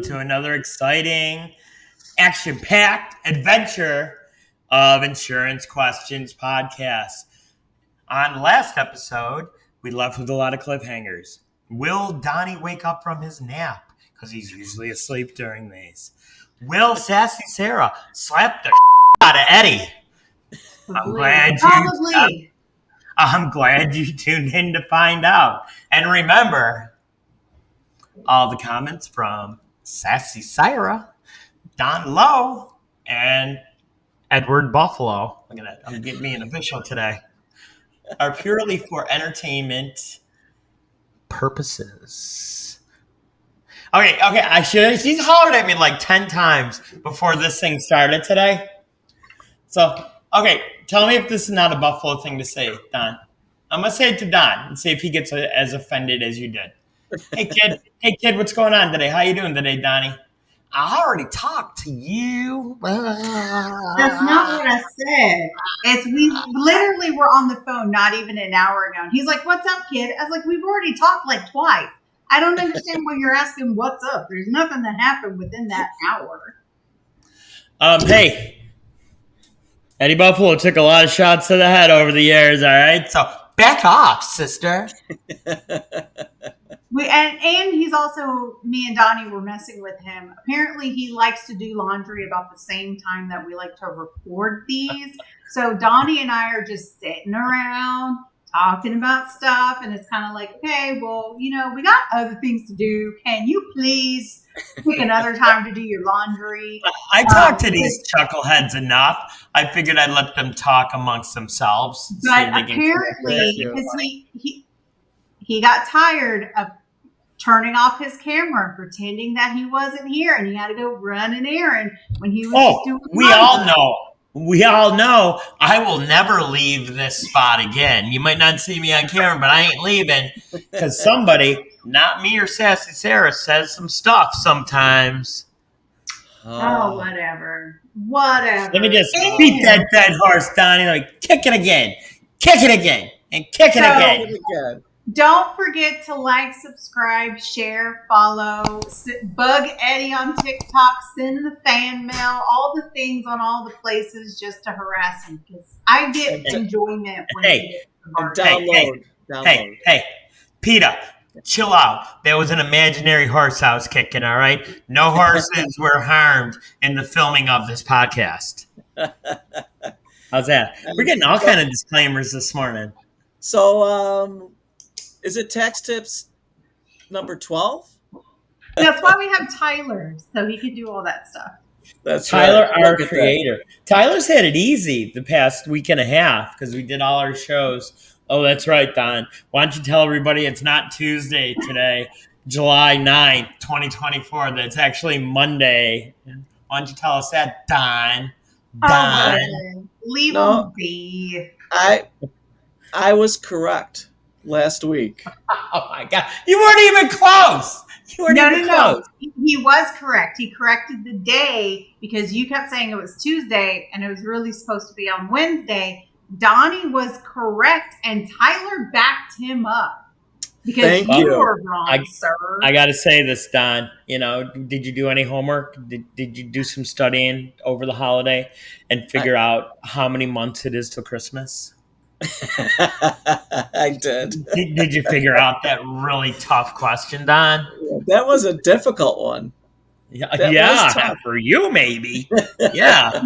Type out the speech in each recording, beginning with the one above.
to another exciting, action-packed adventure of Insurance Questions Podcast. On last episode, we left with a lot of cliffhangers. Will Donnie wake up from his nap? Because he's usually asleep during these. Will Sassy Sarah slap the out of Eddie? I'm glad you tuned in to find out. And remember, all the comments from Sassy Sarah, Don Lowe, and Edward Buffalo. Look at that. I'm getting me an official today. Are purely for entertainment purposes. Okay. She's hollered at me like 10 times before this thing started today. So, okay, tell me if this is not a Buffalo thing to say, Don. I'm going to say it to Don and see if he gets as offended as you did. Hey, kid, what's going on today? How you doing today, Donnie? I already talked to you. That's not what I said. We literally were on the phone not even an hour ago. And he's like, what's up, kid? I was like, we've already talked like twice. I don't understand why you're asking what's up. There's nothing that happened within that hour. Hey, Eddie Buffalo took a lot of shots to the head over the years, all right? So back off, sister. And he's also, me and Donnie were messing with him. Apparently, he likes to do laundry about the same time that we like to record these. So Donnie and I are just sitting around talking about stuff. And it's kind of like, okay, well, we got other things to do. Can you please pick another time to do your laundry? I talked to these chuckleheads enough. I figured I'd let them talk amongst themselves. But apparently, because he got tired of turning off his camera, pretending that he wasn't here, and he had to go run an errand when he was just doing We all know I will never leave this spot again. You might not see me on camera, but I ain't leaving because somebody, not me or Sassy Sarah, says some stuff sometimes. Oh, whatever. Let me just beat that dead horse, Donnie. Like, kick it again, and kick it again. Don't forget to like, subscribe, share, follow, bug Eddie on TikTok, send the fan mail, all the things on all the places just to harass him because I get enjoyment when he gets the download. Hey, PETA, chill out. There was an imaginary horse I was kicking, all right? No horses were harmed in the filming of this podcast. How's that? We're getting all kind of disclaimers this morning. So, is it Tax Tips number 12? That's why we have Tyler, so he can do all that stuff. That's Tyler, right. Our creator. Tyler's had it easy the past week and a half because we did all our shows. Oh, that's right, Don. Why don't you tell everybody it's not Tuesday today, July 9th, 2024. That's actually Monday. Why don't you tell us that, Don? Leave him be. I was correct. Last week. Oh my God. You weren't even close. No. He was correct. He corrected the day because you kept saying it was Tuesday and it was really supposed to be on Wednesday. Donnie was correct and Tyler backed him up because you were wrong, sir. I got to say this, Don. Did you do any homework? Did you do some studying over the holiday and figure out how many months it is till Christmas? I did. Did you figure out that really tough question, Don? That was a difficult one. Yeah, for you maybe. Yeah.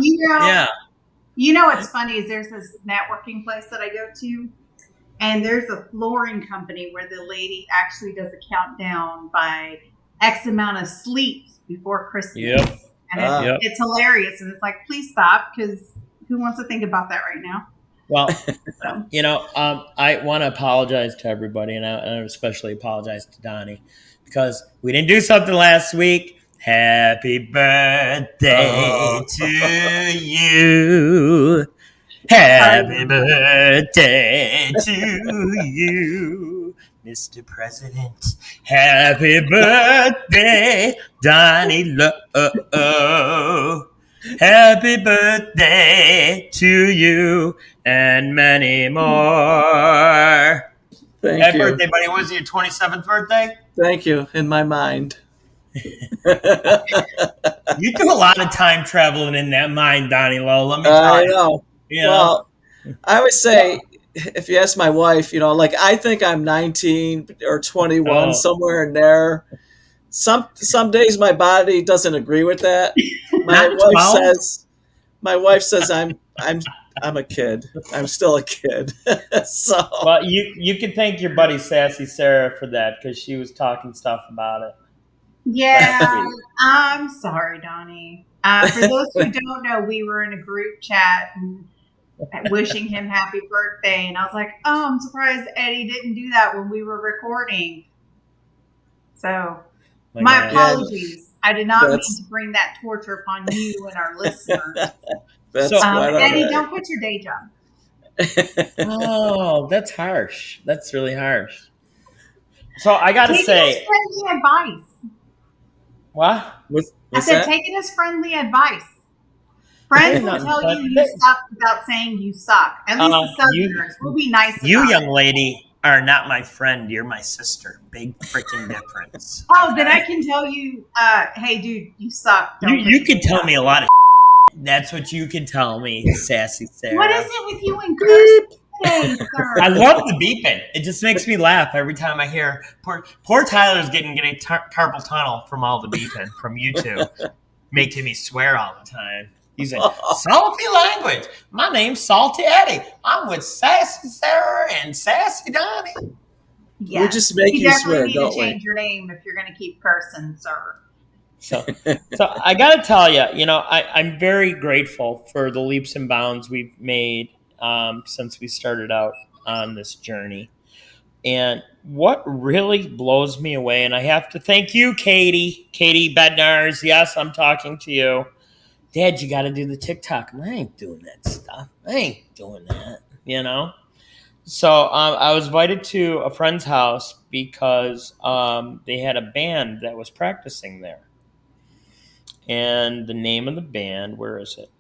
What's funny is there's this networking place that I go to, and there's a flooring company where the lady actually does a countdown by X amount of sleeps before Christmas. Yep. And it's hilarious, and it's like, please stop, because who wants to think about that right now? Well, I want to apologize to everybody, and I especially apologize to Donnie because we didn't do something last week. Happy birthday to you. Happy birthday to you, Mr. President. Happy birthday, Donnie Lowe. Happy birthday to you and many more. Thank Happy you. birthday, buddy. Was it your 27th birthday? Thank you. In my mind. You do a lot of time traveling in that mind, Donnie Lowe. Let me tell I you. know. You know. Well, I always say, if you ask my wife, like I think I'm 19 or 21, Oh, somewhere in there. Some days my body doesn't agree with that. My not wife 12. says my wife says I'm a kid. I'm still a kid. So Well, you can thank your buddy Sassy Sarah for that because she was talking stuff about it last Yeah, week. I'm sorry, Donnie. For those who don't know, we were in a group chat and wishing him happy birthday, and I was like, "Oh, I'm surprised Eddie didn't do that when we were recording." So, My my gosh. yeah, apologies. I did not mean that's to bring that torture upon you and our listeners. that's So, quite all Eddie, right. don't quit your day job. oh, that's harsh. That's really harsh. So I got to Taking his say, friendly advice. what? I What's said, that? taking his friendly advice. There Friends ain't will nothing. tell But you you suck without saying you suck. At least the you, Southerners. We'll be nice you about young it. lady, are not my friend. You're my sister. Big freaking difference. Oh, then I Okay. can tell you, hey, dude, you suck. You Don't quit you your can day tell job. me a lot of. That's what you can tell me, sassy What is Sarah. it with you and cursing today, I sir? love the beeping. It just makes me laugh every time I hear poor Tyler's getting carpal tunnel from all the beeping from you two, making me swear all the time. He's like, salty language. My name's Salty Eddie. I'm with Sassy Sarah and Sassy Donnie. We Yes. just make You you definitely swear, need to don't we? change your name if you're going to keep cursing, sir. So I got to tell you, I'm very grateful for the leaps and bounds we've made since we started out on this journey. And what really blows me away, and I have to thank you, Katie Bednars. Yes, I'm talking to you. Dad, you got to do the TikTok. I ain't doing that stuff. I ain't doing that. So I was invited to a friend's house because they had a band that was practicing there. And the name of the band, where is it?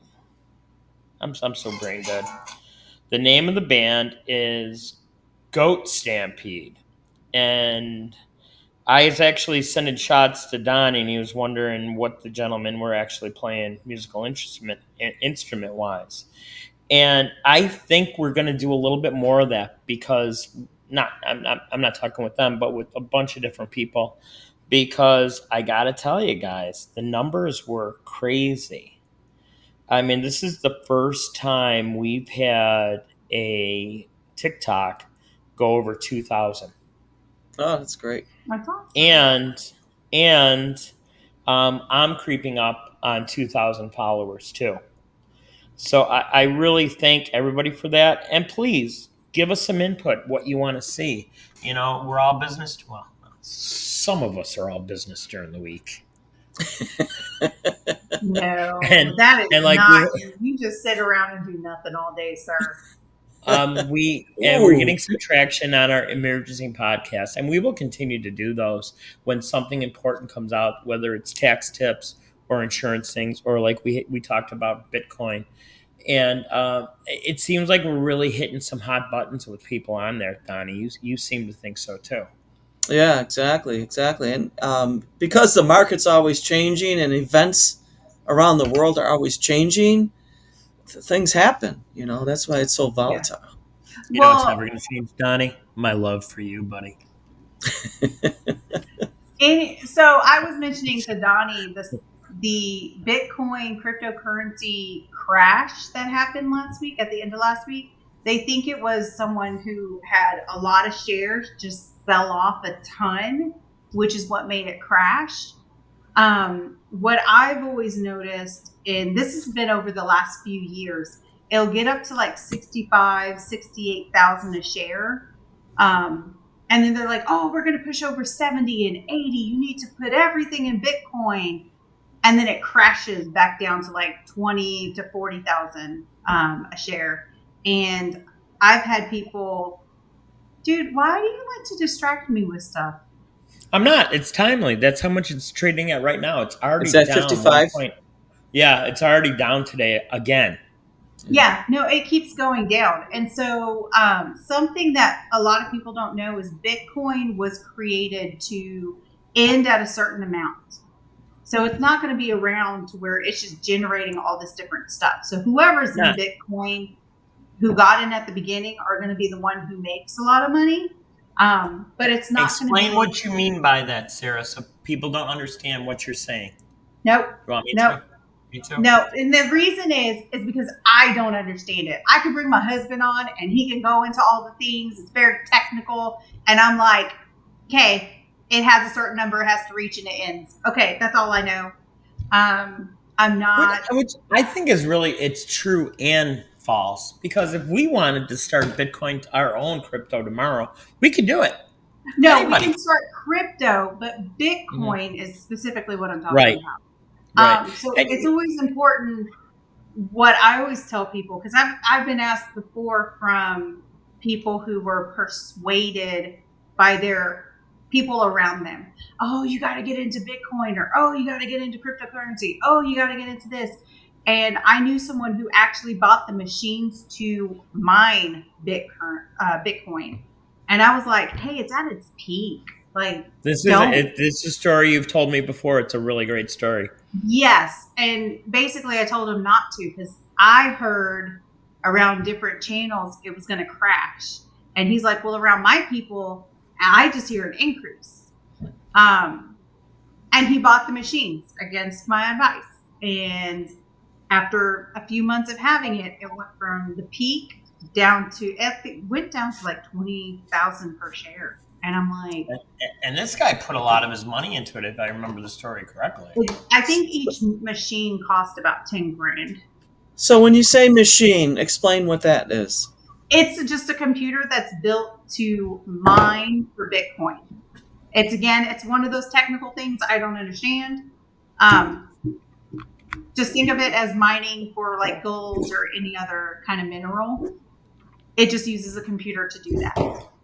I'm so brain dead. The name of the band is Goat Stampede. And I was actually sending shots to Donnie, and he was wondering what the gentlemen were actually playing musical instrument wise. And I think we're going to do a little bit more of that because I'm not talking with them, but with a bunch of different people. Because I got to tell you guys, the numbers were crazy. I mean, this is the first time we've had a TikTok go over 2,000. Oh, that's great. That's awesome. And I'm creeping up on 2,000 followers too. So I really thank everybody for that. And please give us some input, what you want to see. We're all business. Well, some of us are all business during the week. No, And that is and like not you. You just sit around and do nothing all day, sir. we're Ooh, getting some traction on our emergency podcast, and we will continue to do those when something important comes out, whether it's tax tips or insurance things, or like we talked about Bitcoin. And it seems like we're really hitting some hot buttons with people on there, Donnie. You seem to think so too. yeah, exactly. And because the market's always changing and events around the world are always changing, things happen. That's why it's so Yeah. volatile. You know, it's Well, never going to change, Donnie. My love for you, buddy. so I was mentioning to Donnie the Bitcoin cryptocurrency crash that happened last week at the end of last week. They think it was someone who had a lot of shares just sell off a ton, which is what made it crash. What I've always noticed, and this has been over the last few years, it'll get up to like 65, 68,000 a share. And then they're like, oh, we're going to push over 70 and 80. You need to put everything in Bitcoin. And then it crashes back down to like 20 to 40,000 a share. And I've had people, dude, why do you like to distract me with stuff? I'm not. It's timely. That's how much it's trading at right now. It's Is already that down one 55? point. Yeah, it's already down today again. Yeah, no, it keeps going down. And so something that a lot of people don't know is Bitcoin was created to end at a certain amount. So it's not going to be around to where it's just generating all this different stuff. So whoever's in Yeah. Bitcoin who got in at the beginning are going to be the one who makes a lot of money. But it's not going to be. Explain what you mean by that, Sarah, so people don't understand what you're saying. Nope. You want me Nope. to? Me too? No, and the reason is because I don't understand it. I could bring my husband on and he can go into all the things. It's very technical. And I'm like, okay, it has a certain number, it has to reach and it ends. Okay, that's all I know. I'm not. Which I think is really, it's true and false. Because if we wanted to start Bitcoin, our own crypto tomorrow, we could do it. No, Anybody. we can start crypto, but Bitcoin is specifically what I'm talking Right. about. Right. So And- it's always important. What I always tell people, because I've been asked before from people who were persuaded by their people around them. Oh, you got to get into Bitcoin, or oh, you got to get into cryptocurrency. Oh, you got to get into this. And I knew someone who actually bought the machines to mine Bitcoin. And I was like, hey, it's at its peak. Like, This don't. is a story you've told me before. It's a really great story. Yes. And basically I told him not to because I heard around different channels it was going to crash. And he's like, well, around my people, I just hear an increase. And he bought the machines against my advice. And after a few months of having it, it went from the peak down to, it went down to like 20,000 per share. And I'm like, And this guy put a lot of his money into it, if I remember the story correctly. I think each machine cost about 10 grand. So when you say machine, explain what that is. It's just a computer that's built to mine for Bitcoin. It's one of those technical things I don't understand. Just think of it as mining for like gold or any other kind of mineral. It just uses a computer to do that.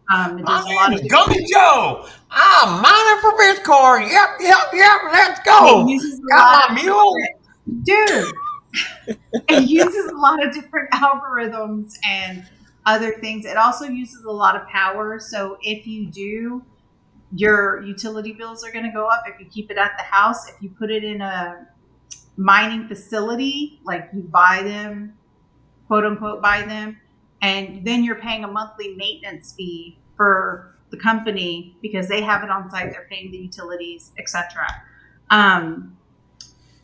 It does a lot of Gummy Joe! I'm mining for Bitcoin. Yep, let's go. It uses a Come lot on, of mule. dude. It uses a lot of different algorithms and other things. It also uses a lot of power. So if you do, your utility bills are going to go up. If you keep it at the house, if you put it in a mining facility, like you buy them, quote unquote, buy them, and then you're paying a monthly maintenance fee for the company because they have it on site. They're paying the utilities, etc.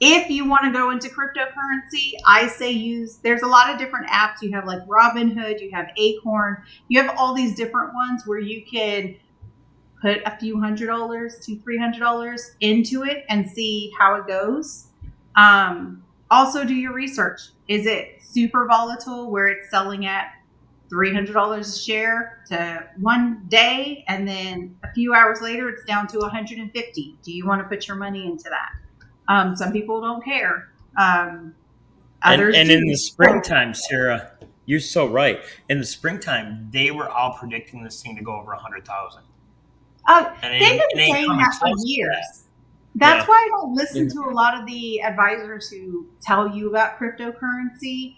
If you want to go into cryptocurrency, I say there's a lot of different apps. You have like Robinhood, you have Acorn, you have all these different ones where you can put a few $100 to $300 into it and see how it goes. Also do your research. Is it super volatile where it's selling at $300 a share to one day and then a few hours later it's down to 150? Do you want to put your money into that? Some people don't care. Others And do. in the springtime, Sarah, you're so right. In the springtime, they were all predicting this thing to go over 100,000. They've been saying that for years. That's why I don't listen to a lot of the advisors who tell you about cryptocurrency,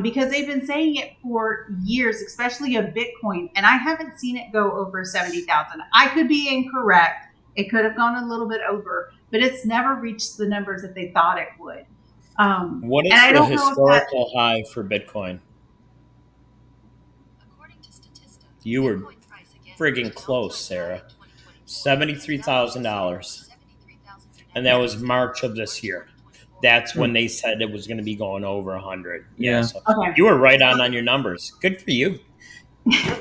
because they've been saying it for years, especially of Bitcoin, and I haven't seen it go over 70,000. I could be incorrect. It could have gone a little bit over, but it's never reached the numbers that they thought it would. What is the historical high for Bitcoin? You were friggin' close, Sarah. $73,000. And that was March of this year. That's when they said it was going to be going over 100. Yeah. So you were right on your numbers. Good for you.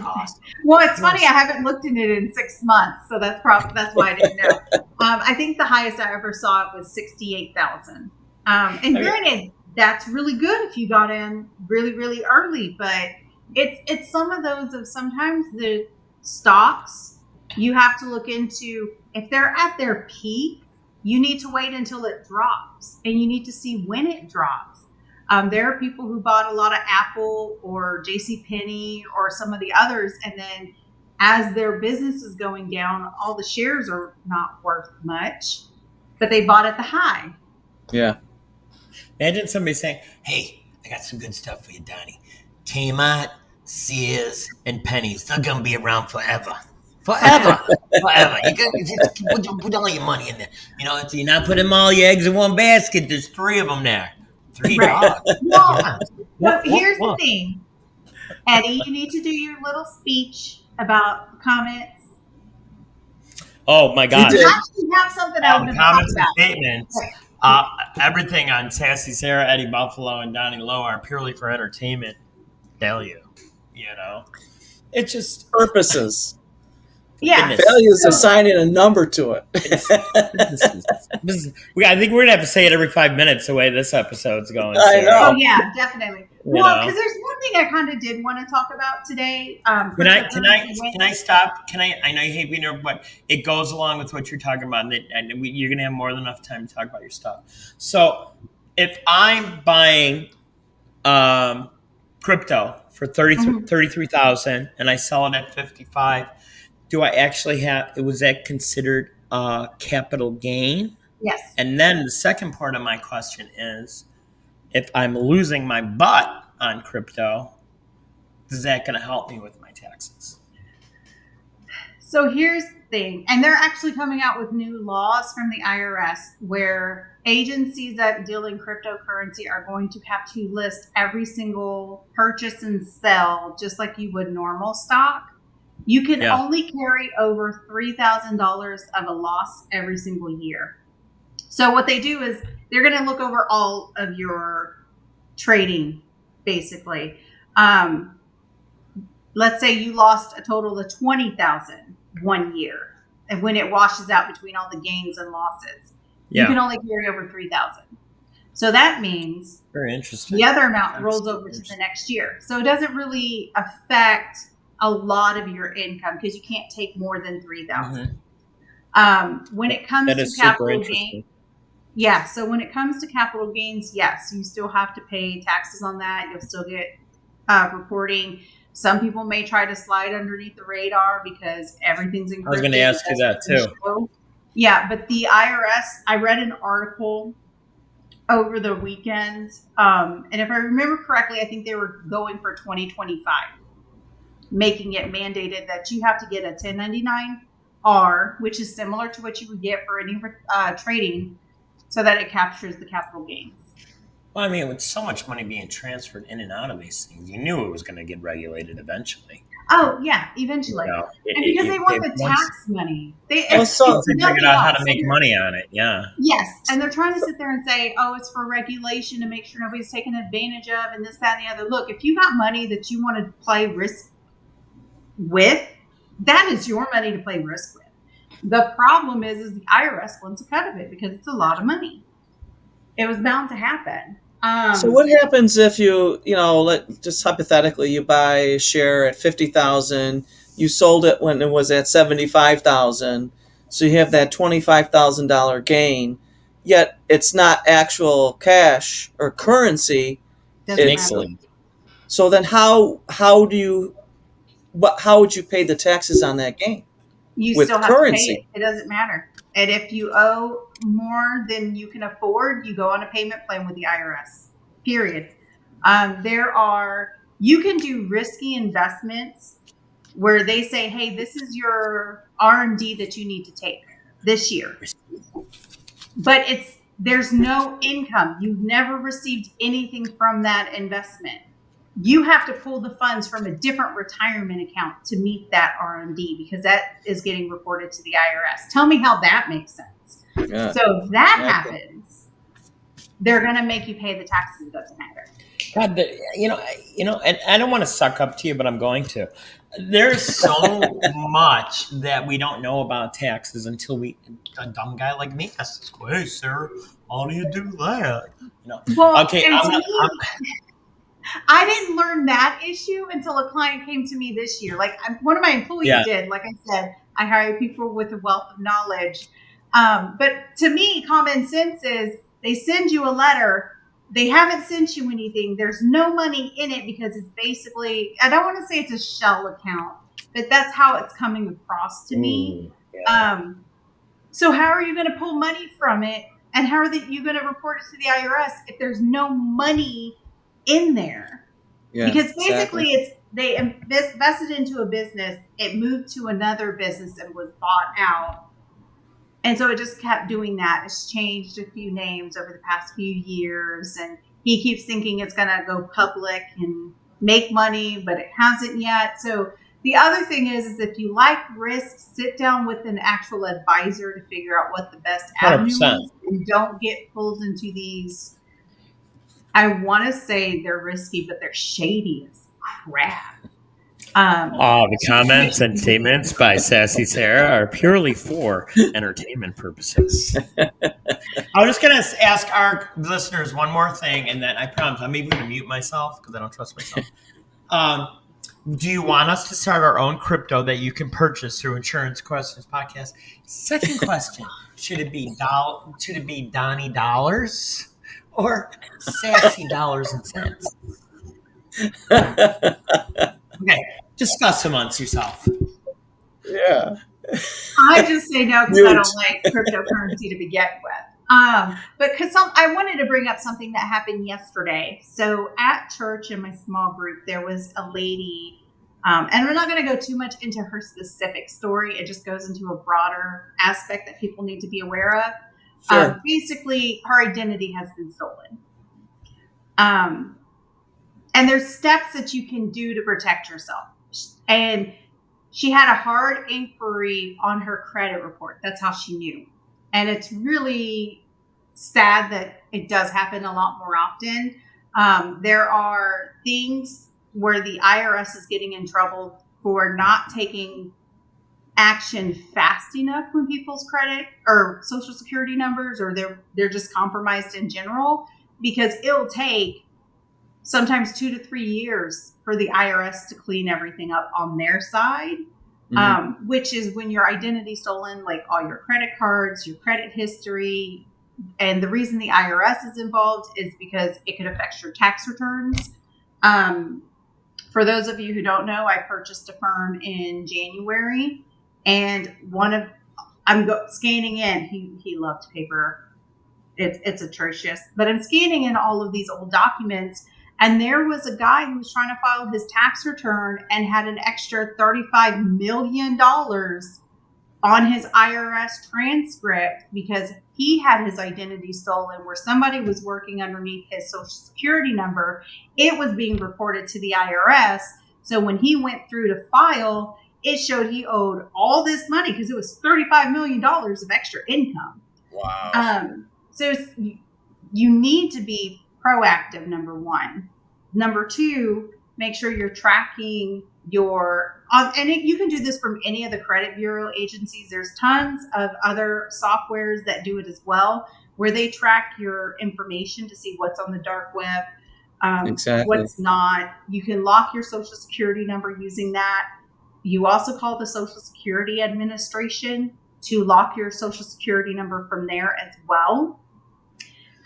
Awesome. Well, it's funny. I haven't looked at it in 6 months, so that's why I didn't know. I think the highest I ever saw it was 68,000. And granted, that's really good if you got in really, really early. But it's some of those of sometimes the stocks you have to look into. If they're at their peak, you need to wait until it drops, and you need to see when it drops. There are people who bought a lot of Apple or JCPenney or some of the others, and then as their business is going down, all the shares are not worth much, but they bought at the high. Yeah. Imagine somebody saying, hey, I got some good stuff for you, Donnie. Kmart, Sears, and Penny's, they're going to be around forever. forever, forever. You can just put all your money in there. You're not putting all your eggs in one basket. There's three of them there. Three Right. dogs. Well, Yeah. so What? What? here's the What? thing, Eddie, you need to do your little speech about comments. Oh my You I gosh. did. actually have something I was going to talk Comments and about. statements. Okay. Uh, Everything on Sassy Sarah, Eddie Buffalo, and Donnie Lowe are purely for entertainment value. You know, it's just Purposes. Yeah. goodness. Value is So, assigning a number to it. It's I think we're gonna have to say it every 5 minutes the way this episode's going, I Sarah. oh know. yeah, definitely. You Well, because know. there's one thing I kind of did want to talk about today. Can I can I Cryptocurrency went. can I stop? Can I know you hate being there, but it goes along with what you're talking about, you're gonna have more than enough time to talk about your stuff. So if I'm buying crypto for Mhm. 33,000 and I sell it at 55, do I actually have? Was that considered capital gain? Yes. And then the second part of my question is, if I'm losing my butt on crypto, is that going to help me with my taxes? So here's the thing, and they're actually coming out with new laws from the IRS where agencies that deal in cryptocurrency are going to have to list every single purchase and sell just like you would normal stock. You can Yeah. only carry over $3,000 of a loss every single year. So what they do is they're going to look over all of your trading, basically. Let's say you lost a total of 20,000 one year, and when it washes out between all the gains and losses, you can Yeah. only carry over 3,000. So that means Very interesting. the other amount rolls That's over to the interesting. next year. So it doesn't really affect a lot of your income because you can't take more than 3,000. When it comes That to is super capital gain, interesting. yeah. So when it comes to capital gains, yes, you still have to pay taxes on that. You'll still get reporting. Some people may try to slide underneath the radar because everything's encrypted. I was going to ask you that too. Yeah, but the IRS, I read an article over the weekend, and if I remember correctly, I think they were going for 2025, making it mandated that you have to get a 1099-R, which is similar to what you would get for any trading, so that it captures the capital gains. Well, I mean, with so much money being transferred in and out of these things, you knew it was going to get regulated eventually. Oh yeah, eventually, You know, and because they want the once tax money, Well, it's so they figured nothing out how to else. make money on it, yeah. Yes, and they're trying to sit there and say, "Oh, it's for regulation to make sure nobody's taking advantage of," and this, that, and the other. Look, if you got money that you want to play risk with, that is your money to play risk with. The problem is the IRS wants a cut of it because it's a lot of money. It was bound to happen. So what happens if just hypothetically, you buy a share at 50,000, you sold it when it was at 75,000, so you have that $25,000 gain, yet it's not actual cash or currency. Doesn't It's matter. Make-believe. so then how would you pay the taxes on that gain You with still have to pay it. currency? It doesn't matter. And if you owe more than you can afford, you go on a payment plan with the IRS. Period. You can do risky investments where they say, "Hey, this is your R&D that you need to take this year," but there's no income. You've never received anything from that investment. You have to pull the funds from a different retirement account to meet that R&D because that is getting reported to the IRS. Tell me how that makes sense. Yeah. So if that Exactly. happens, they're going to make you pay the taxes. It doesn't matter. God, and I don't want to suck up to you, but I'm going to. There's so much that we don't know about taxes until a dumb guy like me asks, "Hey, sir, how do you do that?" Well, Okay, and to me, I didn't learn that issue until a client came to me this year. Like one of my employees yeah. did. Like I said, I hire people with a wealth of knowledge. But to me, common sense is they send you a letter. They haven't sent you anything. There's no money in it because it's basically, I don't want to say it's a shell account, but that's how it's coming across to me. Yeah. So how are you going to pull money from it? And how are you going to report it to the IRS if there's no money in there? Yeah, Because exactly. basically they invested into a business. It moved to another business and was bought out. And so it just kept doing that. It's changed a few names over the past few years. And he keeps thinking it's going to go public and make money, but it hasn't yet. So the other thing is if you like risk, sit down with an actual advisor to figure out what the best avenue 100%. is, and don't get pulled into these. I want to say they're risky, but they're shady as crap. The comments and statements by Sassy Sarah are purely for entertainment purposes. I was just going to ask our listeners one more thing, and then I promise I'm even going to mute myself because I don't trust myself. Do you want us to start our own crypto that you can purchase through Insurance Questions Podcast? Second question: Should it be Donnie Dollars or Sassy Dollars and Cents? Okay, discuss amongst yourself. Yeah. I just say no because I don't like cryptocurrency to begin with. But because I wanted to bring up something that happened yesterday. So at church in my small group, there was a lady, and we're not going to go too much into her specific story. It just goes into a broader aspect that people need to be aware of. Sure. Basically, her identity has been stolen. And there's steps that you can do to protect yourself. And she had a hard inquiry on her credit report. That's how she knew. And it's really sad that it does happen a lot more often. There are things where the IRS is getting in trouble for not taking action fast enough when people's credit or social security numbers, or they're just compromised in general, because it'll take sometimes 2 to 3 years for the IRS to clean everything up on their side, which is when your identity stolen, like all your credit cards, your credit history. And the reason the IRS is involved is because it could affect your tax returns. For those of you who don't know, I purchased a firm in January, and I'm scanning in. He loved paper. It's atrocious, but I'm scanning in all of these old documents. And there was a guy who was trying to file his tax return and had an extra $35 million on his IRS transcript because he had his identity stolen, where somebody was working underneath his social security number. It was being reported to the IRS. So when he went through to file, it showed he owed all this money because it was $35 million of extra income. Wow. So you need to be proactive, number one. Number two, make sure you're tracking you can do this from any of the credit bureau agencies. There's tons of other softwares that do it as well, where they track your information to see what's on the dark web, Exactly. what's not. You can lock your social security number using that. You also call the Social Security Administration to lock your social security number from there as well.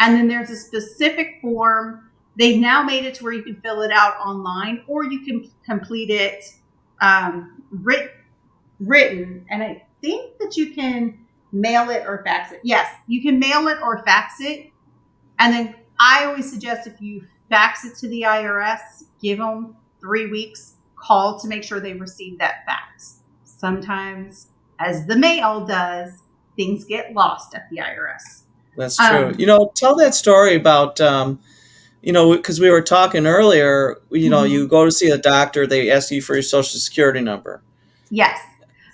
And then there's a specific form. They've now made it to where you can fill it out online, or you can complete it written. And I think that you can mail it or fax it. Yes, you can mail it or fax it. And then I always suggest if you fax it to the IRS, give them 3 weeks, call to make sure they receive that fax. Sometimes, as the mail does, things get lost at the IRS. That's true. Tell that story about, because we were talking earlier, you go to see a doctor, they ask you for your social security number. Yes.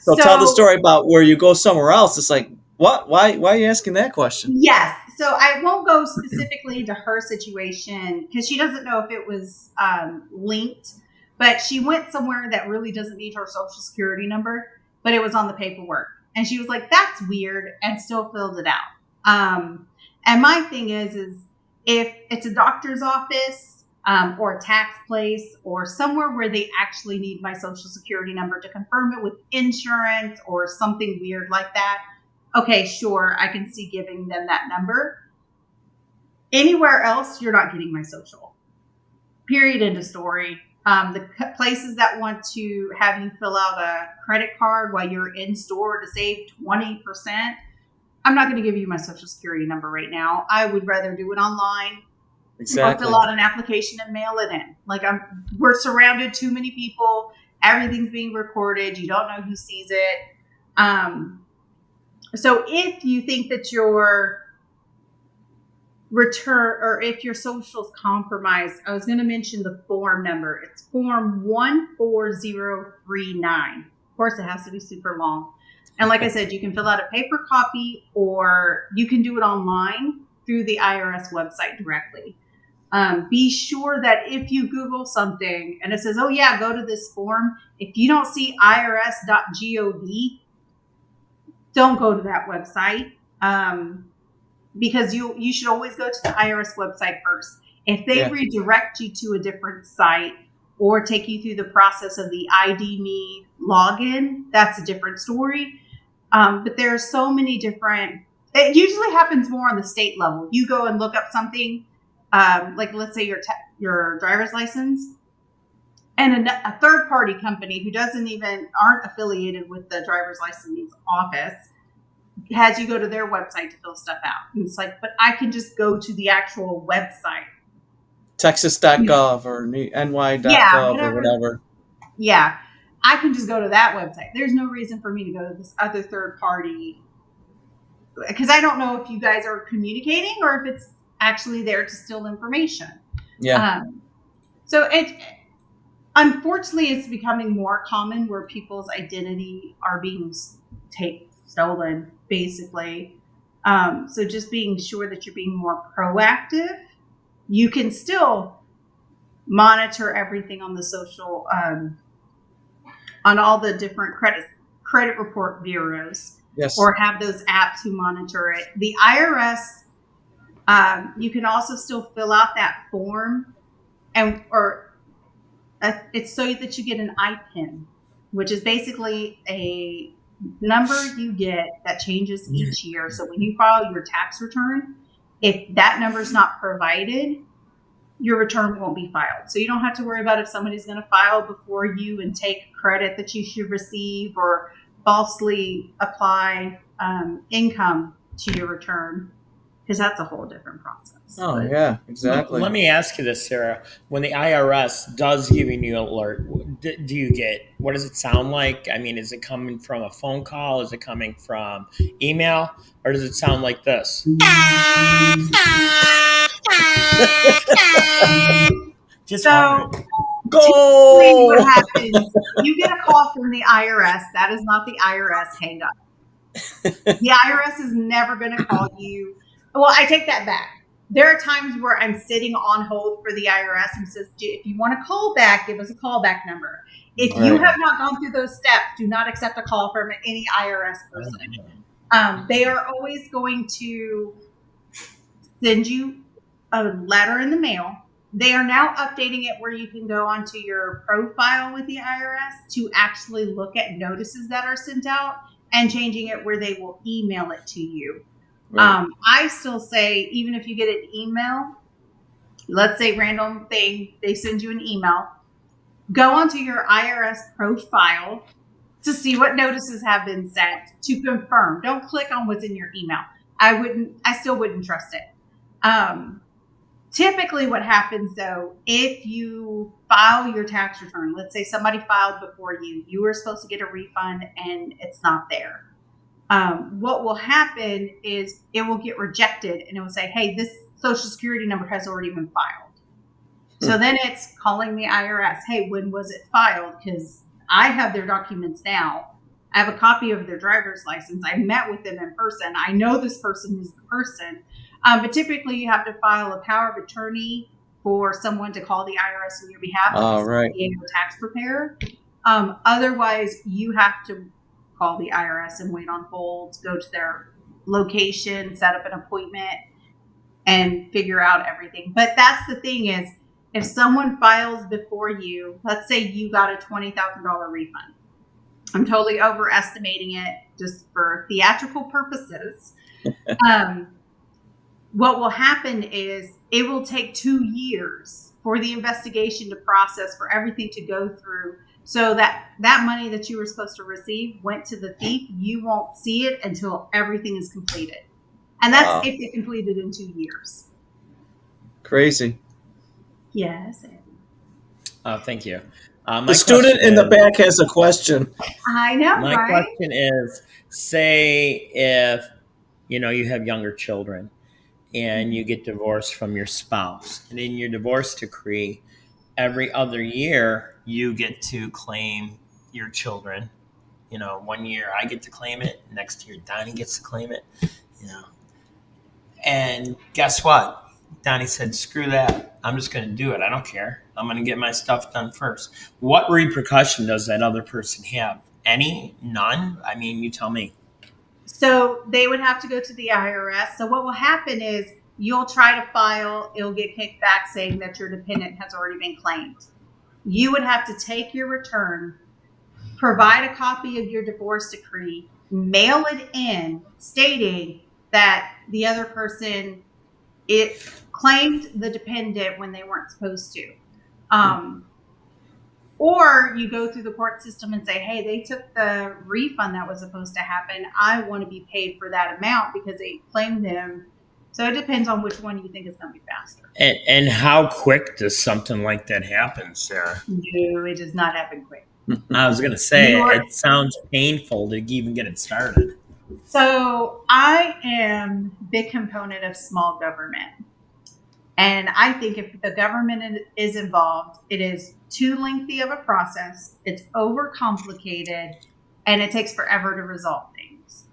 So tell the story about where you go somewhere else. It's like, what? Why are you asking that question? Yes. So I won't go specifically to her situation because she doesn't know if it was linked, but she went somewhere that really doesn't need her social security number, but it was on the paperwork. And she was like, that's weird, and still filled it out. And my thing is if it's a doctor's office or a tax place or somewhere where they actually need my social security number to confirm it with insurance or something weird like that, okay, sure, I can see giving them that number. Anywhere else, you're not getting my social. Period, end of story. The places that want to have you fill out a credit card while you're in store to save 20%, I'm not going to give you my social security number right now. I would rather do it online. or Exactly. fill out an application and mail it in. Like we're surrounded too many people. Everything's being recorded. You don't know who sees it. So if you think that your return or if your social is compromised, I was going to mention the form number. It's form 14039. Of course, it has to be super long. And like I said, you can fill out a paper copy or you can do it online through the IRS website directly. Be sure that if you Google something and it says, oh yeah, go to this form, if you don't see irs.gov, don't go to that website. Because you should always go to the IRS website first. If they redirect you to a different site or take you through the process of the ID me login, that's a different story. But there are so many different, it usually happens more on the state level. You go and look up something, like let's say your driver's license, and a third party company who aren't affiliated with the driver's license office has you go to their website to fill stuff out. And it's like, but I can just go to the actual website. Texas.gov or ny.gov or whatever. Yeah. I can just go to that website. There's no reason for me to go to this other third party because I don't know if you guys are communicating or if it's actually there to steal information. Yeah. So unfortunately, it's becoming more common where people's identity are being stolen, basically. So just being sure that you're being more proactive. You can still monitor everything on the social, on all the different credit report bureaus, or have those apps who monitor it. The IRS, you can also still fill out that form, it's so that you get an IPIN, which is basically a number you get that changes each year. So when you file your tax return, if that number is not provided, your return won't be filed. So you don't have to worry about if somebody's going to file before you and take credit that you should receive or falsely apply income to your return, because that's a whole different process. Oh, yeah, exactly. Let me ask you this, Sarah. When the IRS does give you an alert, do you get, what does it sound like? I mean, is it coming from a phone call? Is it coming from email? Or does it sound like this? Just so, go! What happens, you get a call from the IRS. That is not the IRS. Hang up. The IRS is never going to call you. Well, I take that back. There are times where I'm sitting on hold for the IRS and says, if you want to call back, give us a callback number. If you have not gone through those steps, do not accept a call from any IRS person. They are always going to send you a letter in the mail. They are now updating it where you can go onto your profile with the IRS to actually look at notices that are sent out and changing it where they will email it to you. Right. I still say, even if you get an email, let's say random thing, they send you an email, go onto your IRS profile to see what notices have been sent to confirm. Don't click on what's in your email. I still wouldn't trust it. Typically what happens though, if you file your tax return, let's say somebody filed before you were supposed to get a refund and it's not there. What will happen is it will get rejected and it will say, hey, this social security number has already been filed. So then it's calling the IRS. Hey, when was it filed? Because I have their documents now. I have a copy of their driver's license. I met with them in person. I know this person is the person. But typically you have to file a power of attorney for someone to call the IRS on your behalf. Being a tax preparer. Otherwise, you have to call the IRS and wait on hold, go to their location, set up an appointment, and figure out everything. But that's the thing is, if someone files before you, let's say you got a $20,000 refund. I'm totally overestimating it just for theatrical purposes. What will happen is it will take 2 years for the investigation to process, for everything to go through, so that money that you were supposed to receive went to the thief. You won't see it until everything is completed. And that's if they completed in 2 years. Crazy. Yes. Oh, thank you. The student in the back has a question. I know, My right? question is, say if you have younger children and you get divorced from your spouse, and in your divorce decree, every other year you get to claim your children. 1 year I get to claim it, next year Donnie gets to claim it. You know, and guess what? Donnie said, "Screw that! I'm just going to do it. I don't care. I'm going to get my stuff done first." What repercussion does that other person have? Any? None? I mean, you tell me. So they would have to go to the IRS. So what will happen is you'll try to file, it'll get kicked back saying that your dependent has already been claimed. You would have to take your return, provide a copy of your divorce decree, mail it in stating that the other person claimed the dependent when they weren't supposed to. Or you go through the court system and say, hey, they took the refund that was supposed to happen. I want to be paid for that amount because they claimed them. So it depends on which one you think is going to be faster. And how quick does something like that happen, Sarah? No, it does not happen quick. I was going to say, it sounds painful to even get it started. So I am a big component of small government. And I think if the government is involved, it is too lengthy of a process, it's overcomplicated, and it takes forever to resolve things.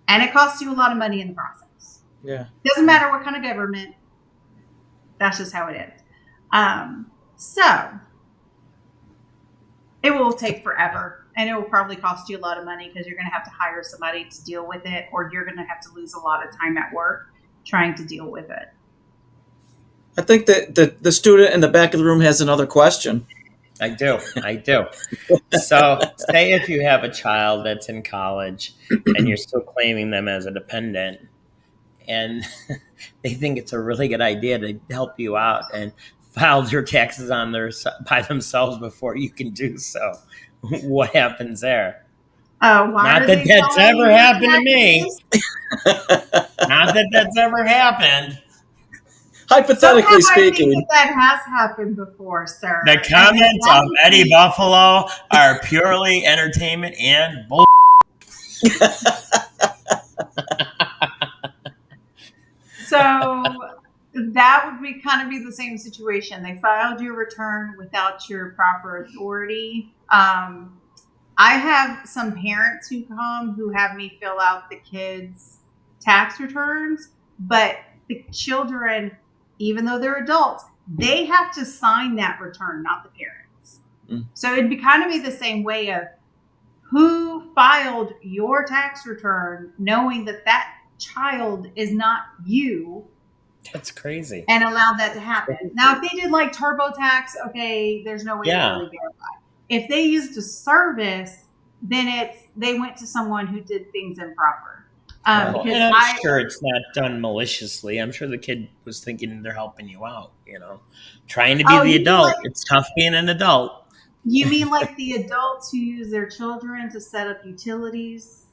And it costs you a lot of money in the process. Yeah. Doesn't matter what kind of government, that's just how it is. So it will take forever, and it will probably cost you a lot of money because you're going to have to hire somebody to deal with it, or you're going to have to lose a lot of time at work trying to deal with it. I think that the student in the back of the room has another question. I do. So say if you have a child that's in college and you're still claiming them as a dependent, and they think it's a really good idea to help you out and file your taxes by themselves before you can do so. What happens there? Not that that's ever happened to me. Not that that's ever happened. Hypothetically speaking, that has happened before, sir. The comments of Eddie Buffalo are purely entertainment and bull. So that would be kind of be the same situation. They filed your return without your proper authority. I have some parents who come who have me fill out the kids' tax returns, but the children, even though they're adults, they have to sign that return, not the parents. So it'd be kind of be the same way of who filed your tax return knowing that that child is not you. That's crazy. And allow that to happen. Now, if they did like TurboTax, okay, there's no way to really verify. If they used a service, then they went to someone who did things improper. And I'm sure it's not done maliciously. I'm sure the kid was thinking they're helping you out, trying to be the adult. It's tough being an adult. You mean like the adults who use their children to set up utilities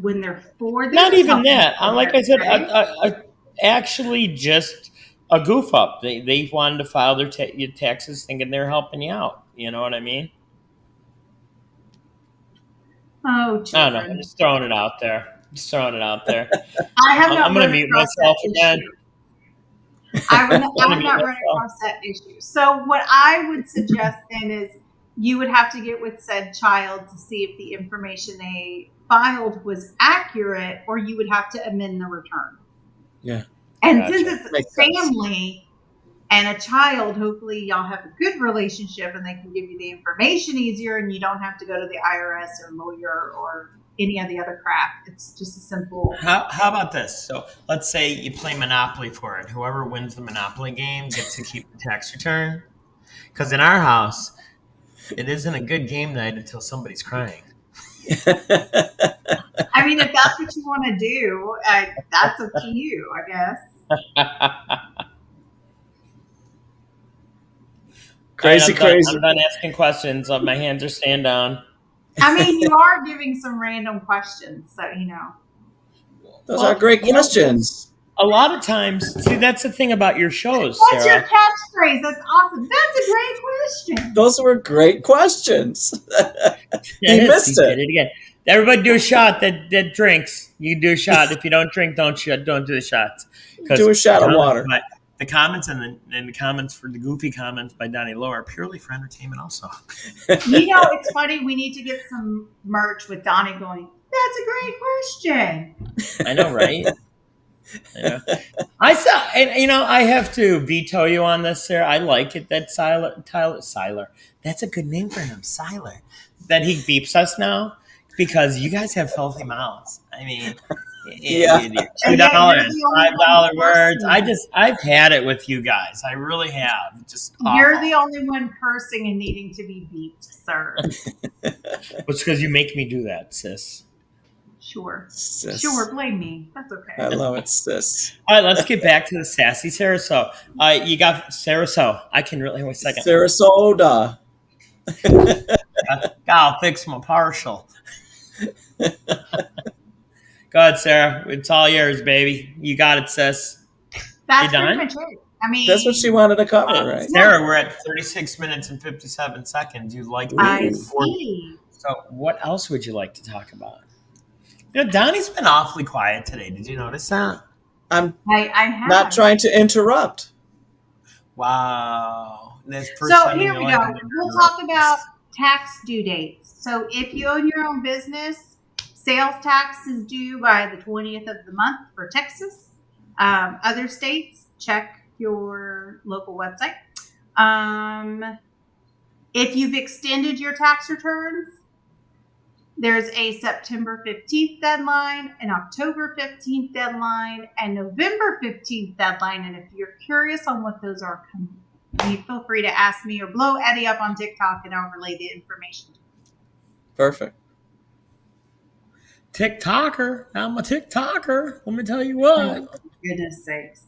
when they're 4? Not even that. Like I said, actually just a goof up. They wanted to file their taxes thinking they're helping you out. You know what I mean? Oh, children. I don't know. I'm just throwing it out there. I have not I'm going to mute myself again. I have not run across that issue. So what I would suggest then is you would have to get with said child to see if the information they filed was accurate, or you would have to amend the return. Yeah. And since it's a family and a child, hopefully y'all have a good relationship and they can give you the information easier, and you don't have to go to the IRS or lawyer or any of the other crap. It's just a simple. How about this? So let's say you play Monopoly for it. Whoever wins the Monopoly game gets to keep the tax return. Because in our house, it isn't a good game night until somebody's crying. I mean, if that's what you want to do, that's up to you, I guess. Crazy. I'm done asking questions. My hands are staying down. I mean, you are giving some random questions, so Those are great questions. a lot of times, see, that's the thing about your shows, What's your Sarah. catchphrase? That's awesome. That's a great question. Those were great questions. He Yes, he missed did it. it again. Everybody do a shot that drinks. You can do a shot. If you don't drink, don't do the shots. Do Because a shot of water. the comments and the comments for the goofy comments by Donnie Lowe are purely for entertainment also. You know, it's funny. We need to get some merch with Donnie going, that's a great question. I know, right? I know. I saw, and I have to veto you on this, Sarah. I like it that Siler. That's a good name for him, Siler. That he beeps us now because you guys have filthy mouths. I mean, Yeah. $2 and $5 words. cursing. I've had it with you guys. I really have. Just You're awful. the only one cursing and needing to be beeped, sir. It's because you make me do that, sis. Sure. Sis. Sure, blame me. That's okay. I love it, sis. All right, let's get back to the sassy Sarah. So, you got Sarah. So I can really wait a second. Sarasota. I'll fix my partial. Go ahead, Sarah. It's all yours, baby. You got it, sis. That's You pretty done? much it. I mean, That's what she wanted to cover, right? Sarah, we're at 36 minutes and 57 seconds. You'd like I to see. So, what else would you like to talk about? Donnie's been awfully quiet today. Did you notice that? I'm I have. not trying to interrupt. Wow. That's the first So time in here your we life go. I've ever We'll heard talk of about this. tax due dates. So if you own your own business, sales tax is due by the 20th of the month for Texas. Other states, check your local website. If you've extended your tax returns, there's a September 15th deadline, an October 15th deadline, and November 15th deadline. And if you're curious on what those are, you feel free to ask me or blow Eddie up on TikTok and I'll relay the information. Perfect. TikToker. I'm a TikToker. Let me tell you what. Oh, for goodness sakes.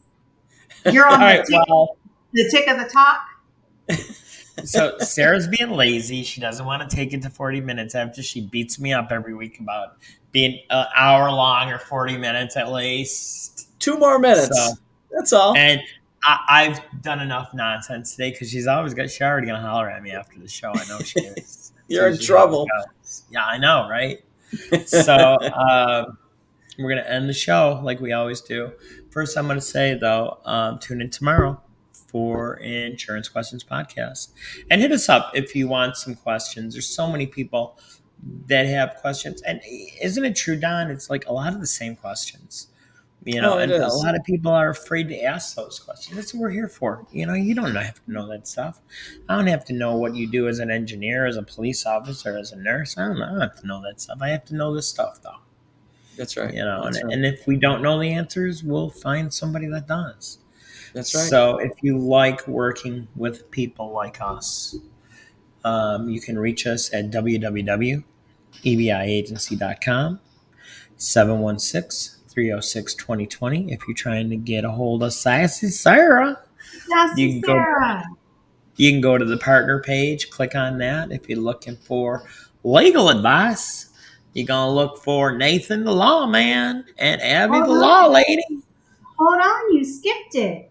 You're on All right, well, the tick of the talk. so Sarah's being lazy. She doesn't want to take it to 40 minutes after she beats me up every week about being an hour long or 40 minutes at least. 2 more minutes. So, that's all. and I've done enough nonsense today because she's already going to holler at me after the show. I know she is. You're in trouble. Yeah, I know, right? So we're going to end the show like we always do. First, I'm going to say, though, tune in tomorrow for Insurance Questions Podcast. And hit us up if you want some questions. There's so many people that have questions. And isn't it true, Don? It's like a lot of the same questions. And a lot of people are afraid to ask those questions. That's what we're here for. You don't have to know that stuff. I don't have to know what you do as an engineer, as a police officer, as a nurse. I don't have to know that stuff. I have to know this stuff, though. That's right. And if we don't know the answers, we'll find somebody that does. That's right. So if you like working with people like us, you can reach us at www.ebiagency.com, 716-306-2020. If you're trying to get a hold of Sassy Sarah, you can go to the partner page, click on that. If you're looking for legal advice, you're going to look for Nathan the lawman and Abby the law lady. Hold on, you skipped it.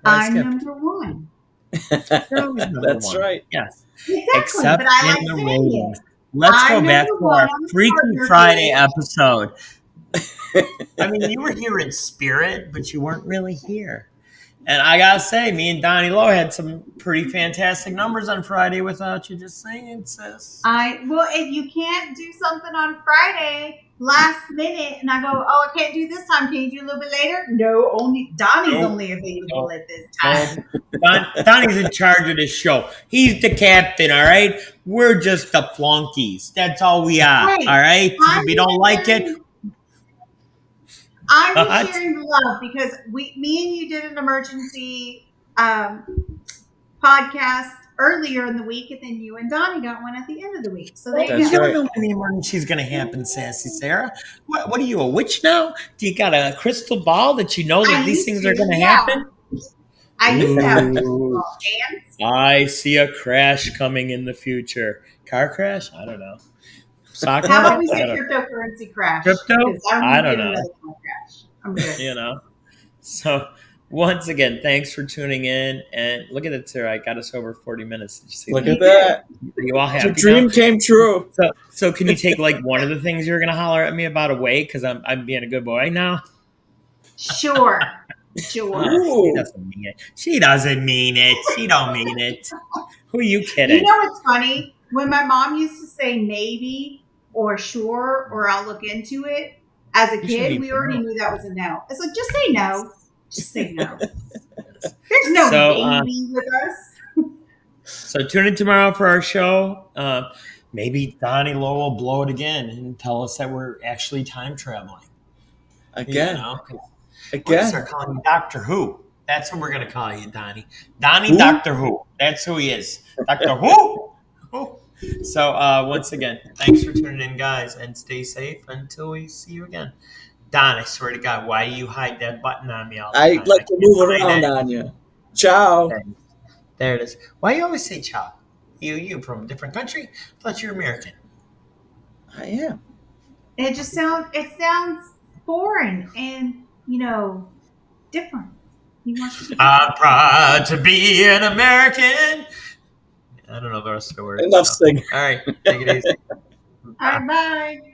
I'm number one. That's right. Yes. Exactly, Except but I like in the saying ratings. it. Let's go I'm back number to our one on the Freaky partner Friday page. episode. I mean, you were here in spirit, but you weren't really here. And I gotta say, me and Donnie Lowe had some pretty fantastic numbers on Friday without you. Just saying, sis. If you can't do something on Friday last minute, and I go, oh, I can't do this time. Can you do a little bit later? No, Donnie's only available at this time. Donnie's in charge of this show. He's the captain. All right, we're just the flunkies. That's all we are. Hey, all right. If you don't like it. I'm just sharing the love because me and you did an emergency podcast earlier in the week, and then you and Donnie got one at the end of the week. So you don't know when the emergency's going to happen, Sassy Sarah. What are you, a witch now? Do you got a crystal ball that you know that these things are going to happen? I used to have a crystal ball. I see a crash coming in the future. Car crash? I don't know. Stock How about market? we say cryptocurrency crash? Crypto? I don't know. I'm good. So once again, thanks for tuning in. And look at it, sir. I got us over 40 minutes. Did you see Look that? at that. Are you all Your happy now? dream came true. So can you take like one of the things you're gonna holler at me about away? Because I'm being a good boy now. Sure. Sure. She Ooh. doesn't mean it. She doesn't mean it. She don't mean it. Who are you You kidding? know what's funny? When my mom used to say maybe or sure or I'll look into it, as a You should be kid, we already proud. knew that was a no. It's like, just say no. Just say no. There's no So maybe with us. so tune in tomorrow for our show. Maybe Donnie Lowe will blow it again and tell us that we're actually time traveling. Again. 'Cause we're gonna Again. start calling you Doctor Who. That's what we're gonna call you, Donnie. Donnie Who? Doctor Who. That's who he is. Doctor Who. Who. So once again, thanks for tuning in, guys, and stay safe until we see you again. Don, I swear to God, why do you hide that button on me all the I time? like to move Can't around find it. on you. Ciao. There it is. Why you always say ciao? You from a different country? I thought you were American. I am. It sounds foreign and different. He wants to be I'm proud to be an American. I don't know the rest of the words. Enough So. singing. All right, take it easy. All right, bye.